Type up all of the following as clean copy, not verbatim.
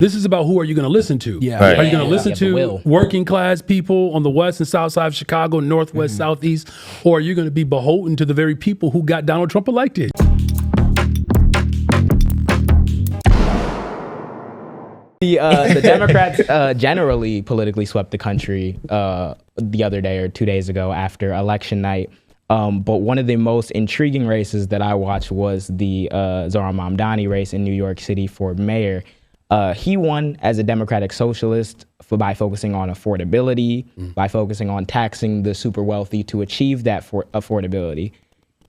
This is about who are you going to listen to? Yeah. Are you going to listen to working class people on the west and south side of Chicago, northwest, southeast, or are you going to be beholden to the very people who got Donald Trump elected? The Democrats generally politically swept the country the other day or 2 days ago after election night. But one of the most intriguing races that I watched was the Zohran Mamdani race in New York City for mayor. He won as a democratic socialist by focusing on affordability, by focusing on taxing the super wealthy to achieve that affordability.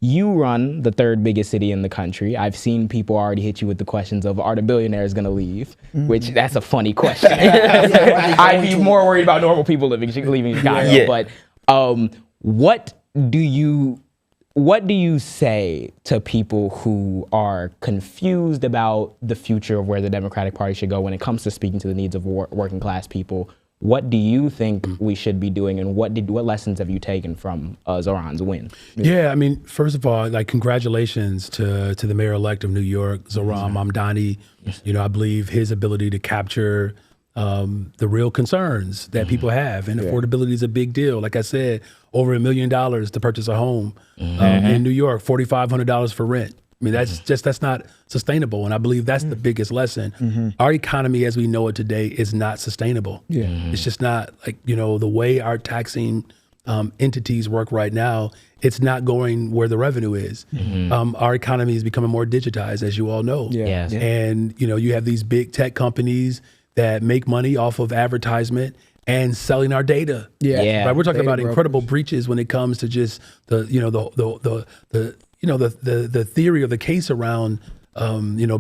You run the third biggest city in the country. I've seen people already hit you with the questions of, are the billionaires going to leave? Which, that's a funny question. I'd be more worried about normal people leaving Chicago. Yeah. But what do you say to people who are confused about the future of where the Democratic Party should go when it comes to speaking to the needs of working class people? What do you think we should be doing, and what lessons have you taken from Zohran's win? Yeah, I mean, first of all, like, congratulations to the mayor-elect of New York, Zohran Mamdani. You know, I believe his ability to capture the real concerns that people have, and affordability is a big deal. Like I said, over $1 million to purchase a home in New York, $4,500 for rent. I mean, that's not sustainable. And I believe that's the biggest lesson. Our economy as we know it today is not sustainable. It's just not, like, you know, the way our taxing entities work right now, it's not going where the revenue is. Our economy is becoming more digitized, as you all know. And, you know, you have these big tech companies that make money off of advertisement and selling our data. Right? We're talking about incredible breaches when it comes to just the theory of the case around,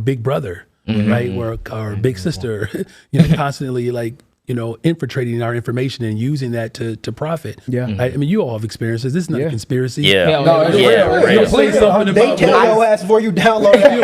Big Brother, right? Where our big sister, constantly, like, infiltrating our information and using that to profit. I mean, you all have experiences. This is not a conspiracy. You'll say something about, they kill your ass before you download it. You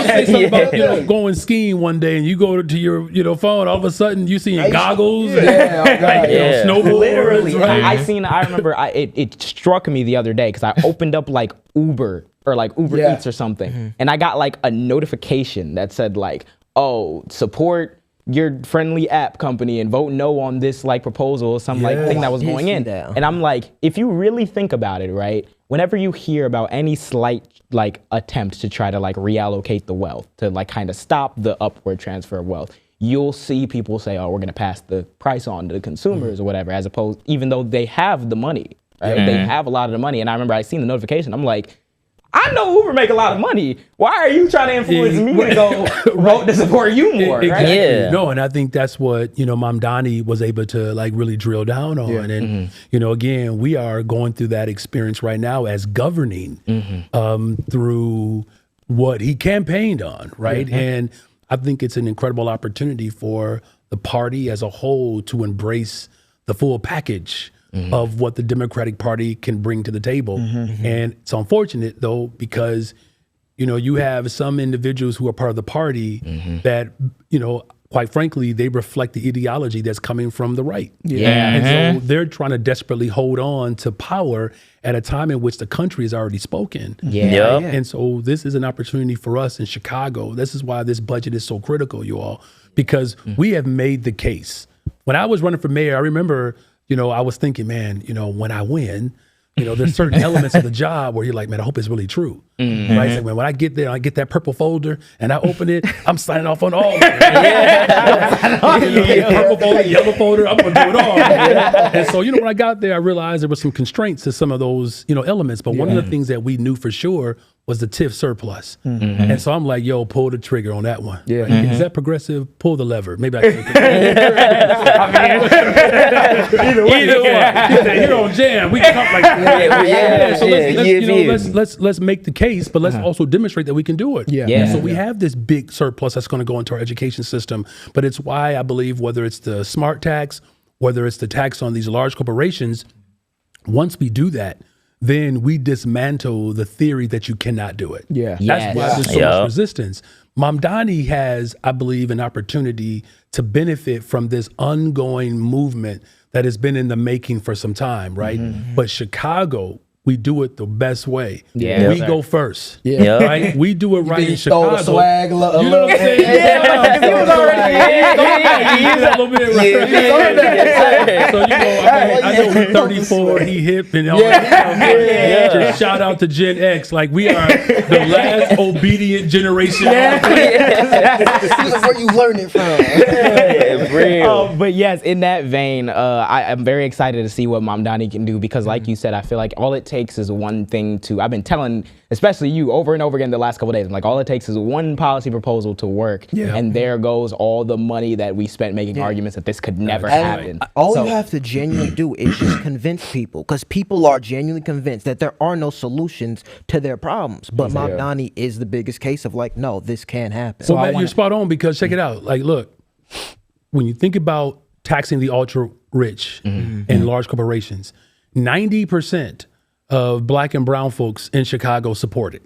say something about, going skiing one day and you go to your phone, all of a sudden you seeing goggles, snowboards. Literally, right? I remember it struck me the other day because I opened up like Uber or like Uber Eats or something, and I got like a notification that said like, oh, support your friendly app company and vote no on this like proposal or some like thing that was going in. And I'm like, if you really think about it, right? Whenever you hear about any slight like attempt to try to like reallocate the wealth, to like kind of stop the upward transfer of wealth, you'll see people say, oh, we're going to pass the price on to the consumers or whatever, as opposed, even though they have the money, right? They have a lot of the money. And I remember I seen the notification. I'm like, I know Uber make a lot of money. Why are you trying to influence me to go vote to support you more? Right? No, and I think that's what, Mamdani was able to like really drill down on. And, again, we are going through that experience right now as governing through what he campaigned on, right? And I think it's an incredible opportunity for the party as a whole to embrace the full package of what the Democratic Party can bring to the table. And it's unfortunate, though, because, you have some individuals who are part of the party that, quite frankly, they reflect the ideology that's coming from the right. And so they're trying to desperately hold on to power at a time in which the country has already spoken. And so this is an opportunity for us in Chicago. This is why this budget is so critical, you all, because we have made the case. When I was running for mayor, I remember, I was thinking, man, when I win, there's certain elements of the job where you're like, man, I hope it's really true. Right? So when I get there, I get that purple folder and I open it, I'm signing off on all of it. Purple folder, yellow folder, I'm going to do it all. And so, when I got there, I realized there were some constraints to some of those, elements. But one of the things that we knew for sure was the TIF surplus. And so I'm like, yo, pull the trigger on that one. Is that progressive? Pull the lever. Maybe I can. Either way. You're on Jaam. We can come like that. So let's make the case, but let's also demonstrate that we can do it. So we have this big surplus that's going to go into our education system. But it's why I believe whether it's the smart tax, whether it's the tax on these large corporations, once we do that, then we dismantle the theory that you cannot do it. That's why there's so much resistance. Mamdani has, I believe, an opportunity to benefit from this ongoing movement that has been in the making for some time, right? But Chicago, we do it the best way. Yeah. We go first. Yeah. Right? We do it right in Stole Chicago. the swag a little. You know what I'm saying? Yeah, he was already. He's a little bit right. So, I know he's 34, he hip and all that. Just shout out to Gen X. Like, we are the last obedient generation. Where you learn it from? But yes, in that vein, I am very excited to see what Mamdani can do because, like you said, I feel like all it takes is one thing to. I've been telling, especially you, over and over again the last couple of days. I'm like, all it takes is one policy proposal to work, and there goes all the money that we spent making arguments that this could never happen. All you have to genuinely do is just convince people, because people are genuinely convinced that there are no solutions to their problems. But Mamdani is the biggest case of like, no, this can't happen. So Matt, you're spot on because check it out. Like, look, when you think about taxing the ultra rich and large corporations, 90% of black and brown folks in Chicago support it.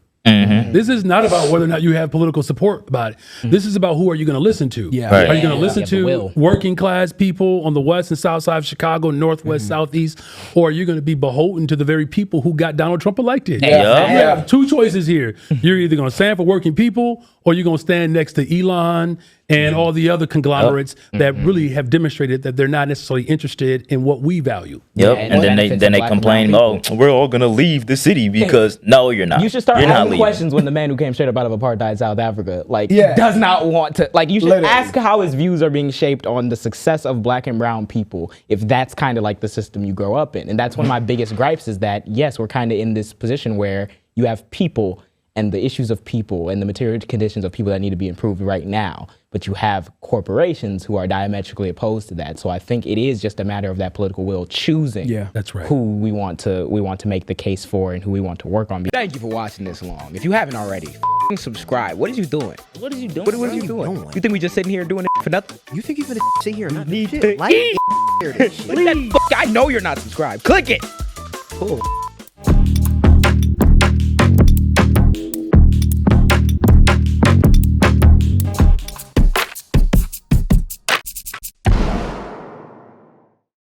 This is not about whether or not you have political support about it. This is about who are you going to listen to. Yeah. Are you going to listen to working class people on the west and south side of Chicago, northwest, southeast, or are you going to be beholden to the very people who got Donald Trump elected? You have two choices here. You're either going to stand for working people or you're going to stand next to Elon and all the other conglomerates that really have demonstrated that they're not necessarily interested in what we value. And then they complain, oh, we're all gonna leave the city because no, you're not. You should start you're asking questions when the man who came straight up out of apartheid South Africa, like, Yeah. does not want to, like, you should Literally. ask how his views are being shaped on the success of black and brown people, if that's kind of like the system you grow up in. And that's one of my biggest gripes is that, yes, we're kind of in this position where you have people and the issues of people and the material conditions of people that need to be improved right now. But you have corporations who are diametrically opposed to that. So I think it is just a matter of that political will choosing That's right. who we want to make the case for and who we want to work on. Thank you for watching this long. If you haven't already, subscribe. What is you doing? What is you doing? What are you doing? You think we just sitting here doing it for nothing? You think you're gonna sit here and not do Need shit? to Like, eat. I know you're not subscribed. Click it. cool.